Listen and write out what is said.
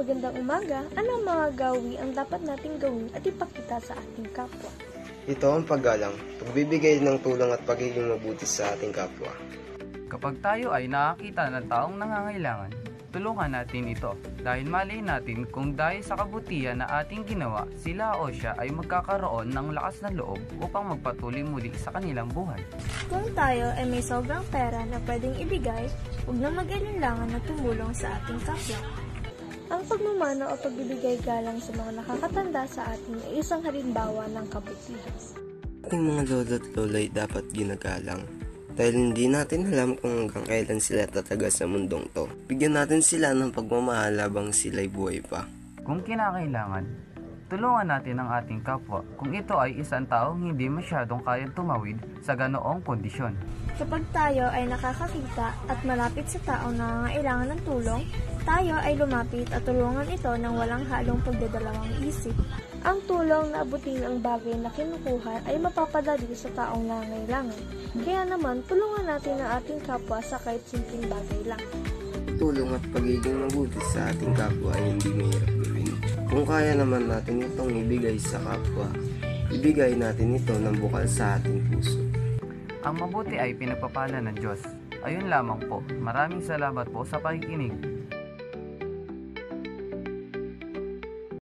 magandang umaga. Ano ang mga gawi ang dapat nating gawin at ipakita sa ating kapwa? Ito ang paggalang, pagbibigay ng tulong at pagiging mabuti sa ating kapwa. Kapag tayo ay nakakita ng taong nangangailangan, tulungan natin ito dahil malay natin kung dahil sa kabutihan na ating ginawa, sila o siya ay magkakaroon ng lakas ng loob upang magpatuloy muli sa kanilang buhay. Kung tayo ay may sobrang pera na pwedeng ibigay, huwag na mag-alinlangan na tumulong sa ating kapwa. Ang pagmamano o pagbibigay galang sa mga nakakatanda sa atin ay isang halimbawa ng kabutihan. Ating mga lolo at lola ay dapat ginagalang dahil hindi natin alam kung hanggang kailan sila tatagal sa mundong to. Bigyan natin sila ng pagmamahal habang sila'y buhay pa. Kung kinakailangan, tulungan natin ang ating kapwa kung ito ay isang taong hindi masyadong kayang tumawid sa ganoong kondisyon. Kapag tayo ay nakakakita at malapit sa taong nangangailangan ng tulong, tayo ay lumapit at tulungan ito ng walang halong pagdadalawang isip. Ang tulong na abutin ang bagay na kinukuha ay mapapadali sa taong nangangailangan. Kaya naman, tulungan natin ang ating kapwa sa kahit simpleng bagay lang. Tulong at pagiging mabuti sa ating kapwa ay hindi mahirap gawin. Kung kaya naman natin itong ibigay sa kapwa, ibigay natin ito ng bukal sa ating puso. Ang mabuti ay pinagpapala ng Diyos. Ayun lamang po. Maraming salamat po sa pakikinig.